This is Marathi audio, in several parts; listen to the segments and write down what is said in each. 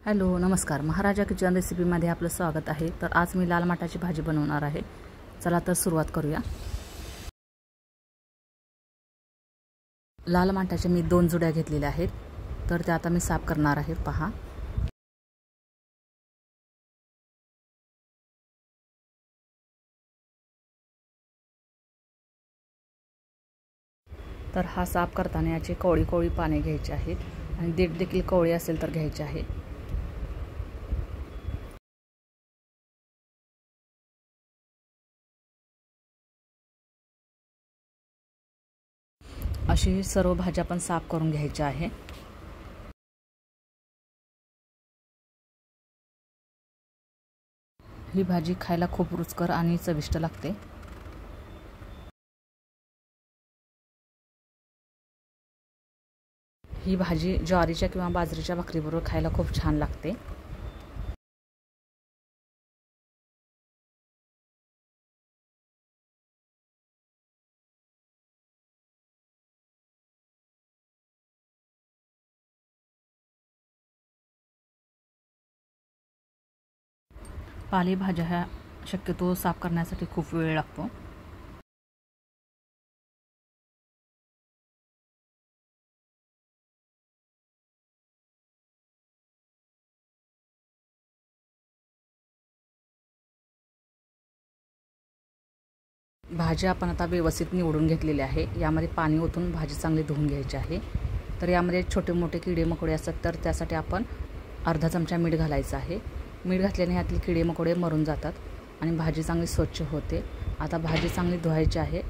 हॅलो नमस्कार, महाराजा किचन रेसिपीमध्ये आपलं स्वागत आहे। तर आज मी लाल माटाची भाजी बनवणार आहे। चला तर सुरुवात करूया। लाल माटाचे मी 2 जुड्या घेतलेल्या आहेत, तर त्या आता मी साफ करणार आहे। पहा, तर हा साफ करताना याची कोवळी कोवळी पाने घ्यायची आहेत आणि देठ देखील कोवळी असेल तर घ्यायचे आहे। अशी सर्व भाज्या पण साफ करून घ्यायच्या आहे। ही भाजी खायला खूप रुचकर आणि चविष्ट लागते। ही भाजी ज्वारीच्या किंवा बाजरीच्या भाकरीबरोबर खायला खूप छान लागते। पालेभाज्या ह्या शक्यतो साफ करण्यासाठी खूप वेळ लागतो। भाज्या आपण आता व्यवस्थित निवडून घेतलेली आहे। यामध्ये पाणी ओतून भाजी चांगली धुवून घ्यायची आहे। तर यामध्ये छोटे मोठे किडे मकोडे असतात, तर त्यासाठी आपण अर्धा चमचा मीठ घालायचं आहे। मीठ घातल्याने यातील किडे मकोडे मरून जातात आणि भाजी चांगली स्वच्छ होते। आता भाजी चांगली धुवायची आहे।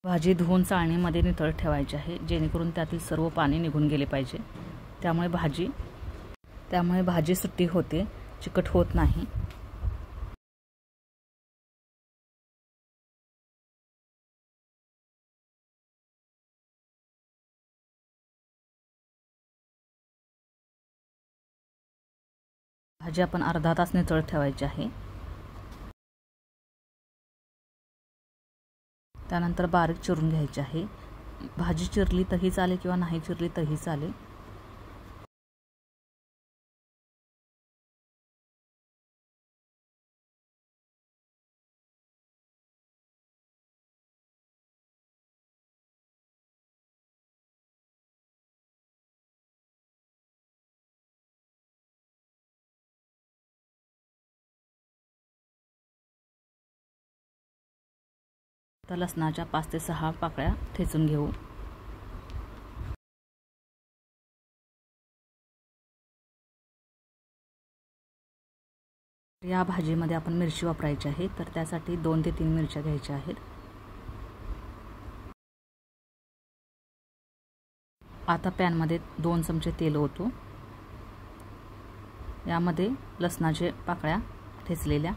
भाजी धुवून चाळणीमध्ये नितळ ठेवायची आहे, जेणेकरून त्यातील सर्व पाणी निघून गेले पाहिजे। त्यामुळे भाजी सुट्टी होते, चिकट होत नाही। भाजी आपण अर्धा तास नितळ ठेवायची आहे। त्यानंतर बारीक चिरून घ्यायची आहे। भाजी चिरली तरी चालेल किंवा नाही चिरली तरी चालेल। तर लसणाच्या 5 ते 6 पाकळ्या ठेचून घेऊ। या भाजीमध्ये आपण मिरची वापरायची आहे, तर त्यासाठी 2 ते 3 मिरच्या घ्यायच्या आहेत। आता पॅनमध्ये 2 चमचे तेल ओतू। यामध्ये लसणाच्या पाकळ्या ठेचलेल्या,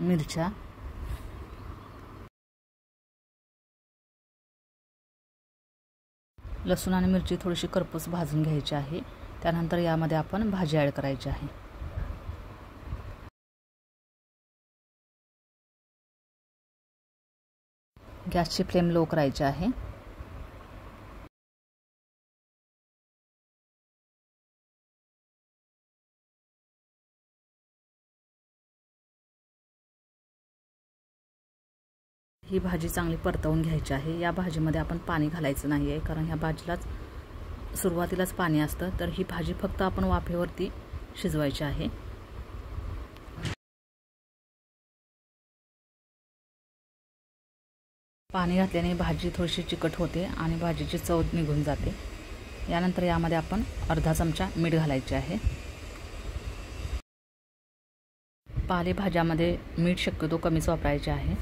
मिरच्या, लसूण आणि मिरची थोडीशी करपूस भाजून घ्यायची आहे। त्यानंतर यामध्ये आपण भाजी ॲड करायची आहे। गॅसची फ्लेम लो करायची आहे। ही भाजी चांगली परतवून घ्यायची आहे। या भाजीमध्ये आपण पाणी घालायचं नाही आहे, कारण ह्या भाजीलाच सुरुवातीलाच पाणी असतं। तर ही भाजी फक्त आपण वाफेवरती शिजवायची आहे। पाणी घातल्याने भाजी थोडीशी चिकट होते आणि भाजीची चव निघून जाते। यानंतर यामध्ये आपण अर्धा चमचा मीठ घालायचे आहे। पालेभाज्यामध्ये मीठ शक्यतो कमीच वापरायचे आहे।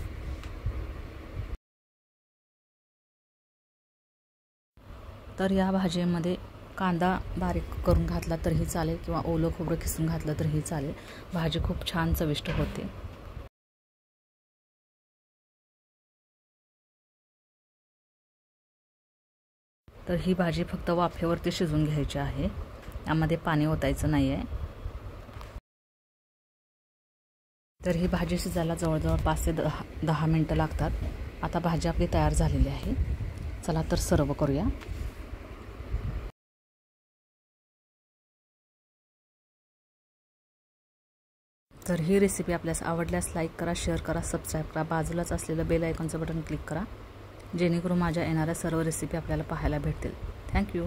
तर या भाजीमध्ये कांदा बारीक करून घातला तरीही चालेल किंवा ओलं खोबरं किसून घातलं तरीही चालेल। भाजी खूप छान चविष्ट होते। तर ही भाजी फक्त वाफेवरती शिजवून घ्यायची आहे, यामध्ये पाणी ओतायचं नाही आहे. तर ही भाजी शिजायला जवळजवळ 5 ते 10 मिनटं लागतात. आता भाजी आपली तयार झालेली आहे. चला तर सर्व करूया. तर ही रेसिपी आपल्यास आवडल्यास लाईक करा, शेअर करा, सबस्क्राईब करा. बाजूलाच असलेलं बेल आयकॉनचं बटन क्लिक करा, जेणेकरून माझ्या येणाऱ्या सर्व रेसिपी आपल्याला पाहायला भेटतील. थँक्यू.